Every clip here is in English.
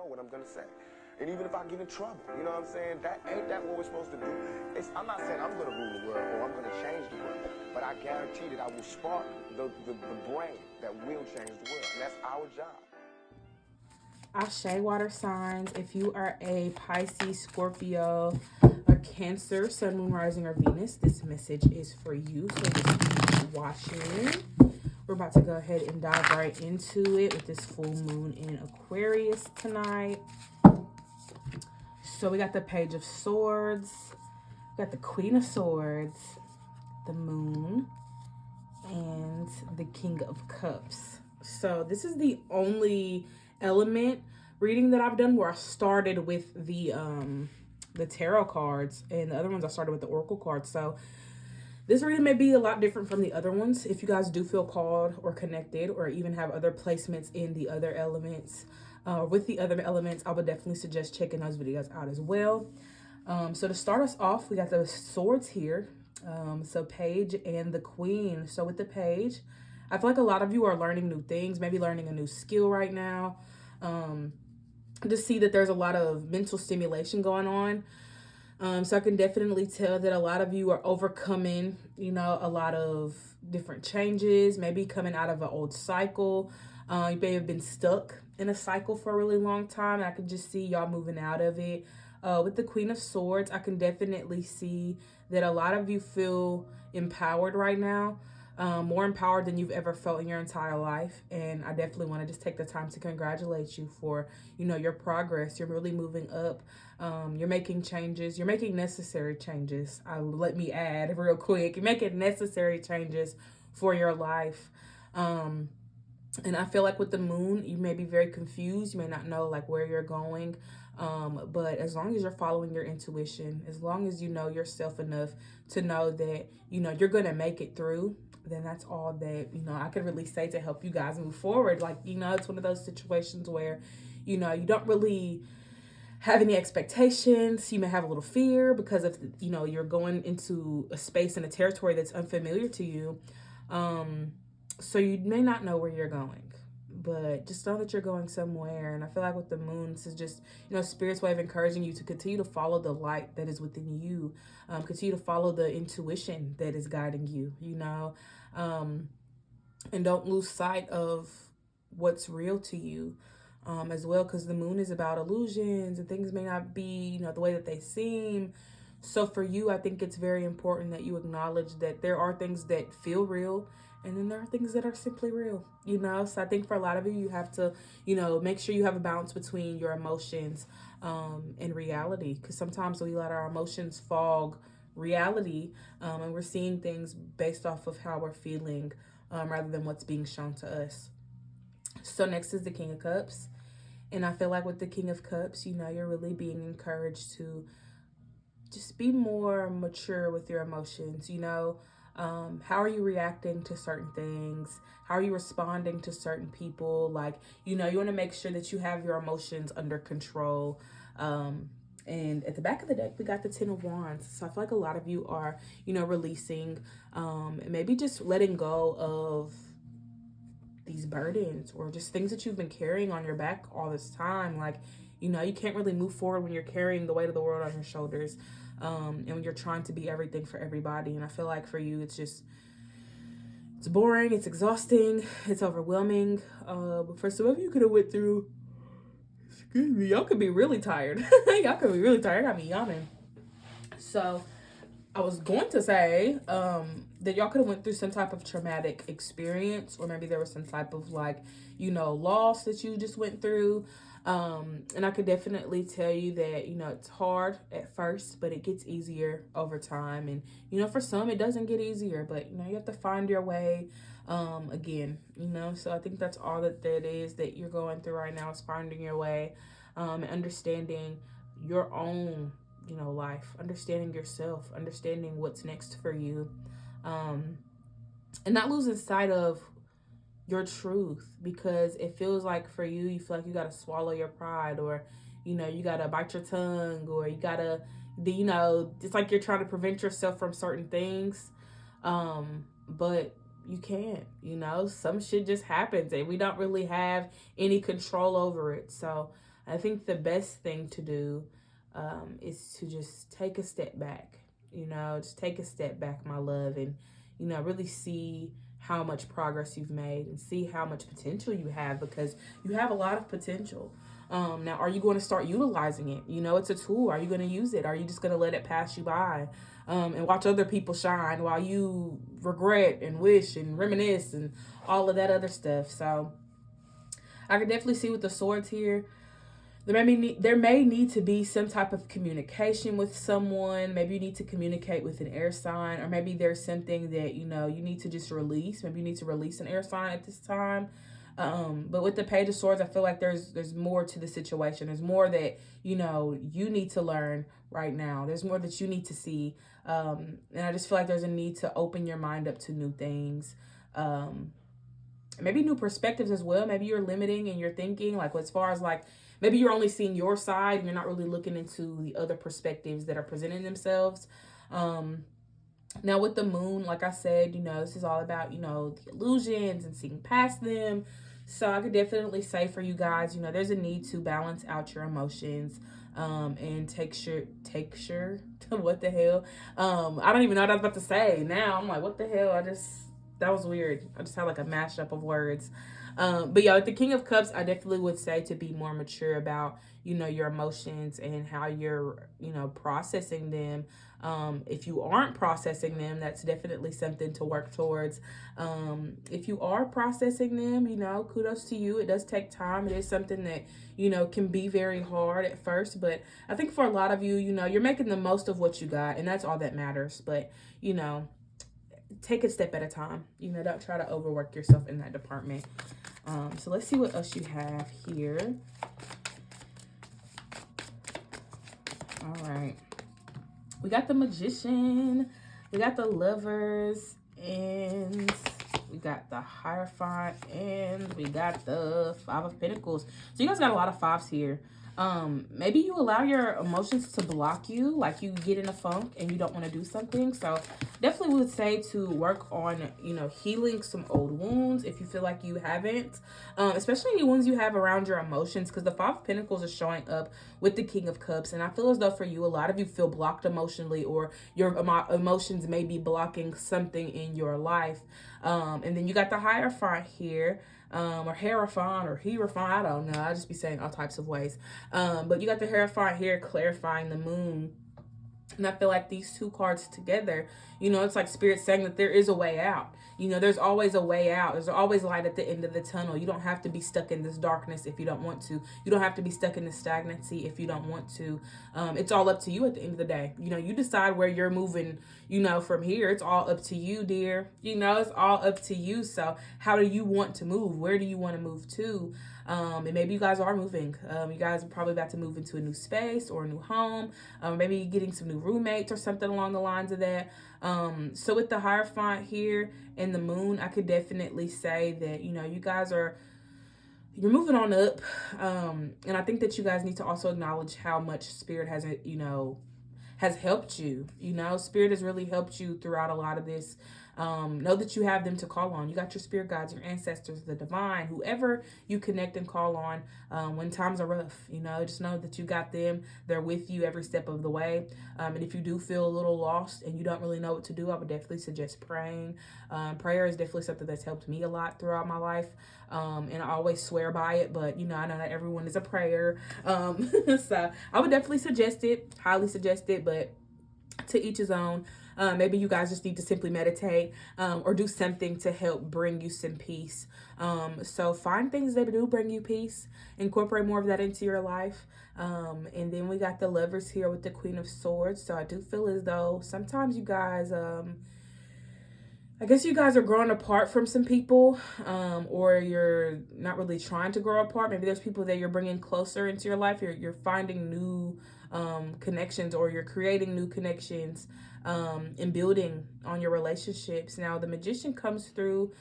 know what I'm going to say. And even if I get in trouble, you know what I'm saying? Ain't that what we're supposed to do? I'm not saying I'm going to rule the world or I'm going to change the world, but I guarantee that I will spark the brain that will change the world, and that's our job. Ashe, water signs. If you are a Pisces, Scorpio, or Cancer, Sun, Moon, Rising, or Venus, this message is for you. So just keep watching. We're about to go ahead and dive right into it with this full moon in Aquarius tonight. So we got the Page of Swords, we got the Queen of Swords, the Moon, and the King of Cups. So this is the only element reading that I've done where I started with the tarot cards, and the other ones I started with the Oracle cards. So this reading may be a lot different from the other ones. If you guys do feel called or connected or even have other placements in the other elements, with the other elements, I would definitely suggest checking those videos out as well. So to start us off, we got the swords here. So Page and the Queen. So with the Page, I feel like a lot of you are learning new things, maybe learning a new skill right now. Just see that there's a lot of mental stimulation going on. So I can definitely tell that a lot of you are overcoming, a lot of different changes, maybe coming out of an old cycle. You may have been stuck in a cycle for a really long time. I can just see y'all moving out of it. With the Queen of Swords, I can definitely see that a lot of you feel empowered right now, more empowered than you've ever felt in your entire life. And I definitely want to just take the time to congratulate you for, your progress. You're really moving up. You're making changes. You're making necessary changes. Let me add real quick. You're making necessary changes for your life. And I feel like with the Moon, you may be very confused. You may not know where you're going. But as long as you're following your intuition, as long as you know yourself enough to know that, you're going to make it through, then that's all that, I could really say to help you guys move forward. It's one of those situations where, you don't really have any expectations. You may have a little fear because of, you're going into a space and a territory that's unfamiliar to you. So you may not know where you're going, but just know that you're going somewhere. And I feel like with the Moon, this is just, Spirit's way of encouraging you to continue to follow the light that is within you. Continue to follow the intuition that is guiding you, and don't lose sight of what's real to you. As well, because the Moon is about illusions and things may not be, the way that they seem. So for you, I think it's very important that you acknowledge that there are things that feel real, and then there are things that are simply real, So I think for a lot of you, you have to, make sure you have a balance between your emotions and reality, because sometimes we let our emotions fog reality, and we're seeing things based off of how we're feeling rather than what's being shown to us. So next is the King of Cups. And I feel like with the King of Cups, you're really being encouraged to just be more mature with your emotions. How are you reacting to certain things? How are you responding to certain people? You want to make sure that you have your emotions under control. And at the back of the deck, we got the Ten of Wands. So I feel like a lot of you are, releasing, maybe just letting go of these burdens or just things that you've been carrying on your back all this time. You can't really move forward when you're carrying the weight of the world on your shoulders, and when you're trying to be everything for everybody. And I feel like for you, it's boring, it's exhausting, it's overwhelming. But for some of you, could have went through, excuse me, y'all could be really tired. Y'all could be really tired. I mean, yawning. So I was going to say that y'all could have went through some type of traumatic experience, or maybe there was some type of loss that you just went through. And I could definitely tell you that, it's hard at first, but it gets easier over time. And, for some, it doesn't get easier, but, you have to find your way again, So I think that's all that is that you're going through right now, is finding your way, and understanding your own life, understanding yourself, understanding what's next for you, and not losing sight of your truth, because it feels like for you, you feel like you got to swallow your pride, or, you got to bite your tongue, or you got to, it's like you're trying to prevent yourself from certain things, but you can't, some shit just happens and we don't really have any control over it. So I think the best thing to do is to just take a step back. Just take a step back, my love, and really see how much progress you've made and see how much potential you have, because you have a lot of potential. Now, are you going to start utilizing it? It's a tool. Are you going to use it? Are you just going to let it pass you by and watch other people shine while you regret and wish and reminisce and all of that other stuff? So I can definitely see with the swords here, there may need to be some type of communication with someone. Maybe you need to communicate with an air sign, or maybe there's something that you need to just release. Maybe you need to release an air sign at this time. But with the Page of Swords, I feel like there's more to the situation. There's more that you need to learn right now. There's more that you need to see, and I just feel like there's a need to open your mind up to new things. Maybe new perspectives as well. Maybe you're limiting in your thinking, like as far as like maybe you're only seeing your side and you're not really looking into the other perspectives that are presenting themselves. Now with the moon, like I said, this is all about, the illusions and seeing past them. So I could definitely say for you guys, there's a need to balance out your emotions and take sure what the hell? I don't even know what I was about to say. Now I'm like, what the hell? That was weird. I just had like a mashup of words. But yeah, with the King of Cups, I definitely would say to be more mature about, your emotions and how you're, processing them. If you aren't processing them, that's definitely something to work towards. If you are processing them, kudos to you. It does take time. It is something that, can be very hard at first. But I think for a lot of you, you're making the most of what you got, and that's all that matters. But, take a step at a time. Don't try to overwork yourself in that department. So let's see what else you have here. All right. We got the Magician. We got the Lovers. And we got the Hierophant. And we got the Five of Pentacles. So you guys got a lot of fives here. Maybe you allow your emotions to block you, like you get in a funk and you don't want to do something. So definitely would say to work on, healing some old wounds if you feel like you haven't, especially any ones you have around your emotions, because the Five of Pentacles is showing up with the King of Cups. And I feel as though for you, a lot of you feel blocked emotionally, or your emotions may be blocking something in your life. And then you got the Hierophant here. Or Hierophant or Hierophant, I don't know. I just be saying all types of ways. But you got the Hierophant here clarifying the moon. And I feel like these two cards together, it's like Spirit saying that there is a way out. There's always a way out. There's always light at the end of the tunnel. You don't have to be stuck in this darkness if you don't want to. You don't have to be stuck in this stagnancy if you don't want to. It's all up to you at the end of the day. You decide where you're moving, from here. It's all up to you, dear. It's all up to you. So how do you want to move? Where do you want to move to? And maybe you guys are moving. You guys are probably about to move into a new space or a new home. Maybe getting some new roommates or something along the lines of that. So with the Hierophant here and the moon, I could definitely say that, you guys you're moving on up. And I think that you guys need to also acknowledge how much Spirit has helped you. Spirit has really helped you throughout a lot of this. Know that you have them to call on. You got your spirit guides, your ancestors, the divine, whoever you connect and call on when times are rough. Just know that you got them. They're with you every step of the way. And if you do feel a little lost and you don't really know what to do, I would definitely suggest praying. Prayer is definitely something that's helped me a lot throughout my life. And I always swear by it, but I know not everyone is a prayer. So I would definitely suggest it, highly suggest it, but to each his own. Maybe you guys just need to simply meditate or do something to help bring you some peace. So find things that do bring you peace. Incorporate more of that into your life. And then we got the Lovers here with the Queen of Swords. So I do feel as though sometimes you guys, I guess you guys are growing apart from some people, or you're not really trying to grow apart. Maybe there's people that you're bringing closer into your life. You're finding new connections, or you're creating new connections and building on your relationships. Now, the Magician comes through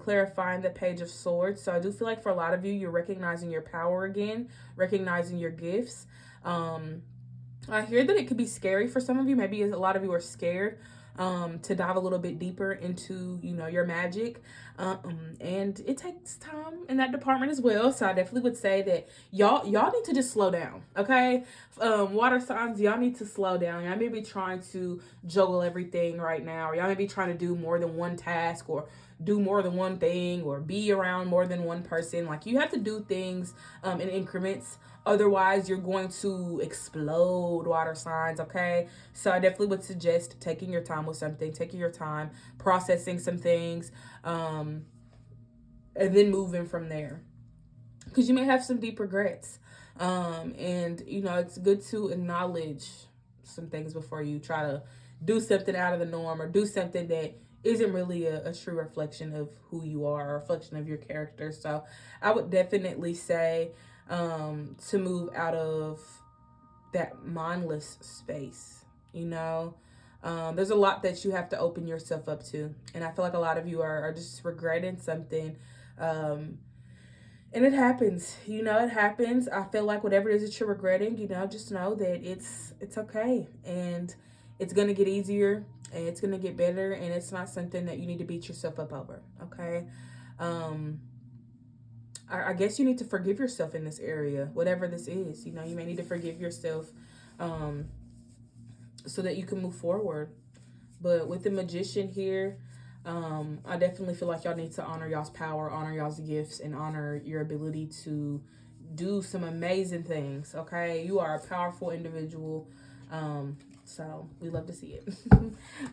clarifying the Page of Swords. So I do feel like for a lot of you, you're recognizing your power again, recognizing your gifts. I hear that it could be scary for some of you. Maybe a lot of you are scared to dive a little bit deeper into, you know, your magic. And it takes time in that department as well. So I definitely would say that y'all need to just slow down, okay? Water signs, y'all need to slow down. Y'all may be trying to juggle everything right now, or y'all may be trying to do more than one task, or do more than one thing, or be around more than one person. Like, you have to do things in increments. Otherwise, you're going to explode, water signs, okay? So I definitely would suggest taking your time with something, taking your time, processing some things, and then moving from there. Because you may have some deep regrets. And, you know, it's good to acknowledge some things before you try to do something out of the norm, or do something that isn't really a true reflection of who you are, or a reflection of your character. So I would definitely say to move out of that mindless space, you know. There's a lot that you have to open yourself up to, and I feel like a lot of you are just regretting something, and it happens, you know. It happens. I feel like whatever it is that you're regretting, you know, just know that it's okay, and it's gonna get easier, and it's gonna get better, and it's not something that you need to beat yourself up over, okay? I guess you need to forgive yourself in this area, whatever this is. You know, you may need to forgive yourself so that you can move forward. But with the Magician here, I definitely feel like y'all need to honor y'all's power, honor y'all's gifts, and honor your ability to do some amazing things, okay? You are a powerful individual. So we love to see it.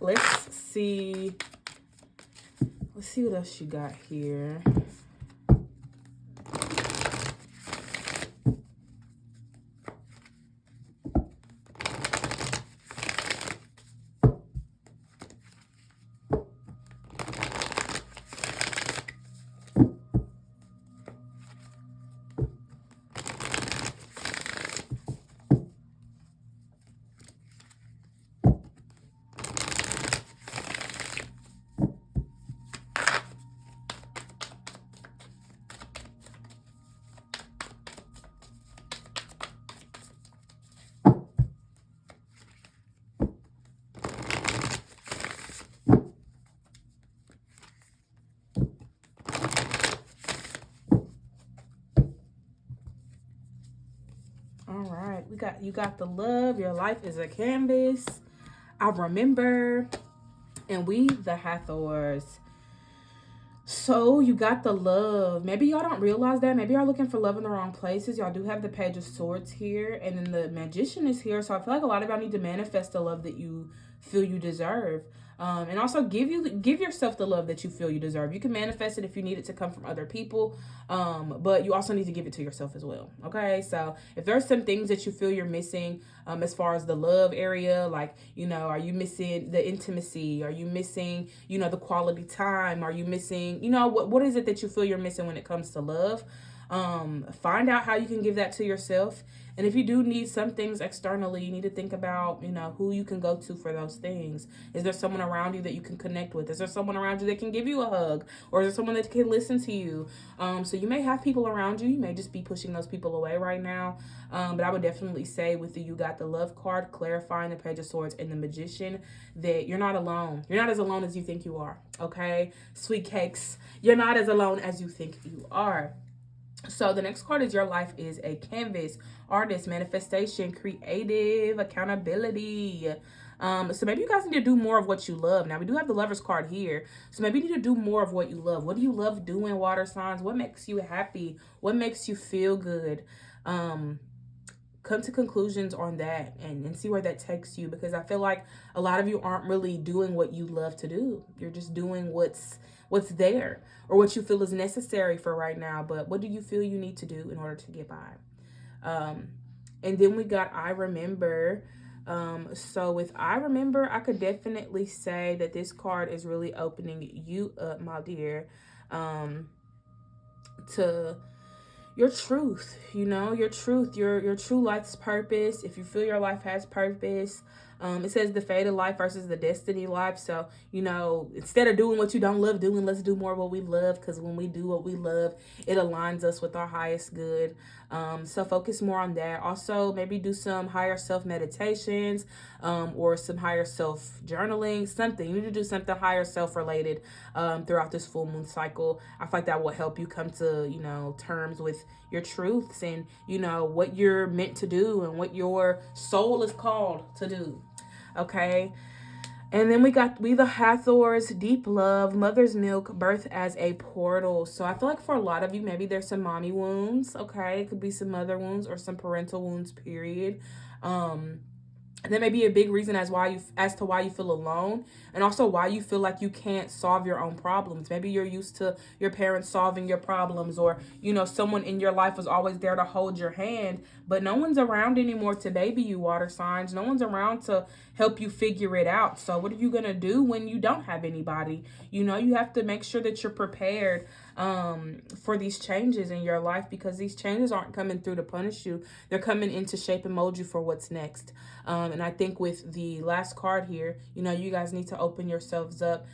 Let's see what else you got here. You got the love. Your life is a canvas. I remember. And we the Hathors. So you got the love. Maybe y'all don't realize that. Maybe y'all looking for love in the wrong places. Y'all do have the Page of Swords here. And then the Magician is here. So I feel like a lot of y'all need to manifest the love that you feel you deserve. And also give yourself the love that you feel you deserve. You can manifest it if you need it to come from other people, but you also need to give it to yourself as well. Okay, so if there's some things that you feel you're missing, as far as the love area, like, you know, are you missing the intimacy? Are you missing, you know, the quality time? Are you missing, you know, what is it that you feel you're missing when it comes to love? Find out how you can give that to yourself. And if you do need some things externally, you need to think about, you know, who you can go to for those things. Is there someone around you that you can connect with? Is there someone around you that can give you a hug? Or is there someone that can listen to you? So you may have people around you. You may just be pushing those people away right now. But I would definitely say with the You Got the Love card, clarifying the Page of Swords and the Magician, that you're not alone. You're not as alone as you think you are. Okay? Sweet cakes. You're not as alone as you think you are. So the next card is Your Life is a Canvas. Artist, manifestation, creative, accountability. So maybe you guys need to do more of what you love. Now, we do have the Lover's card here. So maybe you need to do more of what you love. What do you love doing, water signs? What makes you happy? What makes you feel good? Come to conclusions on that and see where that takes you, because I feel like a lot of you aren't really doing what you love to do. You're just doing what's there, or what you feel is necessary for right now. But what do you feel you need to do in order to get by? And then we got I Remember. So with I Remember, I could definitely say that this card is really opening you up, my dear, to your truth, you know, your truth, your true life's purpose. If you feel your life has purpose, it says the fated life versus the destiny life. So, you know, instead of doing what you don't love doing, let's do more what we love, because when we do what we love, it aligns us with our highest good. So focus more on that. Also, maybe do some higher self meditations, or some higher self journaling, something. You need to do something higher self related throughout this full moon cycle. I feel like that will help you come to, terms with your truths and, what you're meant to do and what your soul is called to do. Okay. And then we the Hathors, deep love, mother's milk, birth as a portal. So I feel like for a lot of you, maybe there's some mommy wounds. Okay. It could be some mother wounds or some parental wounds, period. And that may be a big reason as to why you feel alone, and also why you feel like you can't solve your own problems. Maybe you're used to your parents solving your problems, or someone in your life was always there to hold your hand, but no one's around anymore to baby you, water signs. No one's around to help you figure it out. So what are you gonna do when you don't have anybody? You have to make sure that you're prepared for these changes in your life, because these changes aren't coming through to punish you. They're coming in to shape and mold you for what's next. And I think with the last card here, you guys need to open yourselves up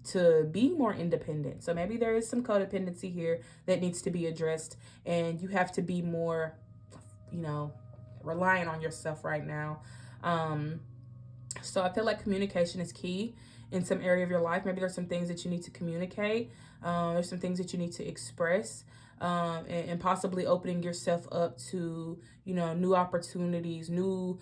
to be more independent. So maybe there is some codependency here that needs to be addressed, and you have to be more, reliant on yourself right now. So I feel like communication is key in some area of your life. Maybe there's some things that you need to communicate. There's some things that you need to express, and possibly opening yourself up to, new opportunities, new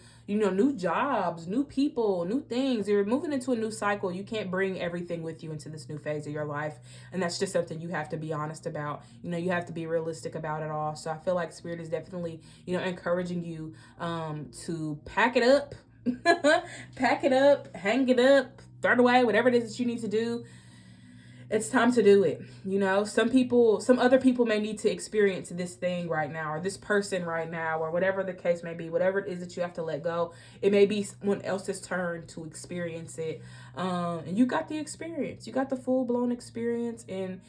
jobs, new people, new things. You're moving into a new cycle. You can't bring everything with you into this new phase of your life. And that's just something you have to be honest about. You have to be realistic about it all. So I feel like Spirit is definitely, encouraging you to pack it up, pack it up, hang it up, throw it away, whatever it is that you need to do. It's time to do it. Some other people may need to experience this thing right now, or this person right now, or whatever the case may be, whatever it is that you have to let go. It may be someone else's turn to experience it. And you got the experience. You got the full blown experience, and,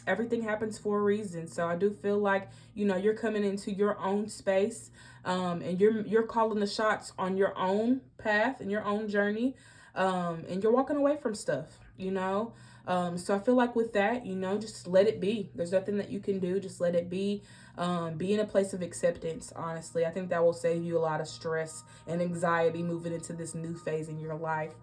everything happens for a reason. So I do feel like, you're coming into your own space, and you're calling the shots on your own path and your own journey. And you're walking away from stuff, so I feel like with that, just let it be. There's nothing that you can do. Just let it be. Be in a place of acceptance, honestly. I think that will save you a lot of stress and anxiety moving into this new phase in your life.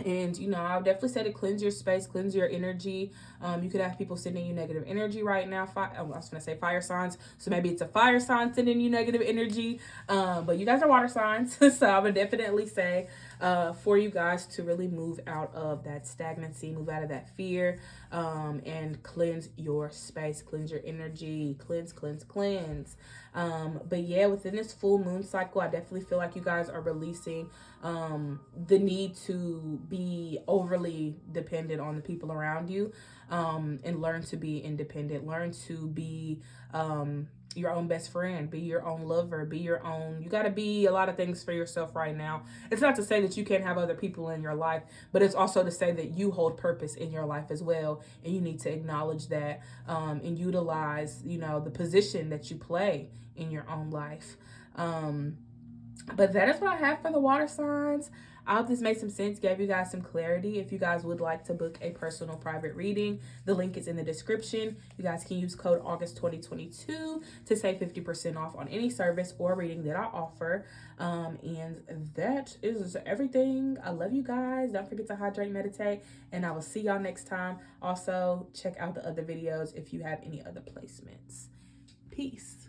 And, I would definitely say to cleanse your space, cleanse your energy. You could have people sending you negative energy right now. I was going to say fire signs. So maybe it's a fire sign sending you negative energy. But you guys are water signs. So I would definitely say for you guys to really move out of that stagnancy, move out of that fear, and cleanse your space, cleanse your energy, cleanse. But yeah, within this full moon cycle, I definitely feel like you guys are releasing the need to be overly dependent on the people around you, and learn to be independent, learn to be your own best friend, be your own lover, you got to be a lot of things for yourself right now. It's not to say that you can't have other people in your life, but it's also to say that you hold purpose in your life as well, and you need to acknowledge that, and utilize, the position that you play in your own life. But that is what I have for the water signs. I hope this made some sense, gave you guys some clarity. If you guys would like to book a personal private reading, the link is in the description. You guys can use code August 2022 to save 50% off on any service or reading that I offer. And that is everything. I love you guys. Don't forget to hydrate, meditate, and I will see y'all next time. Also, check out the other videos if you have any other placements. Peace.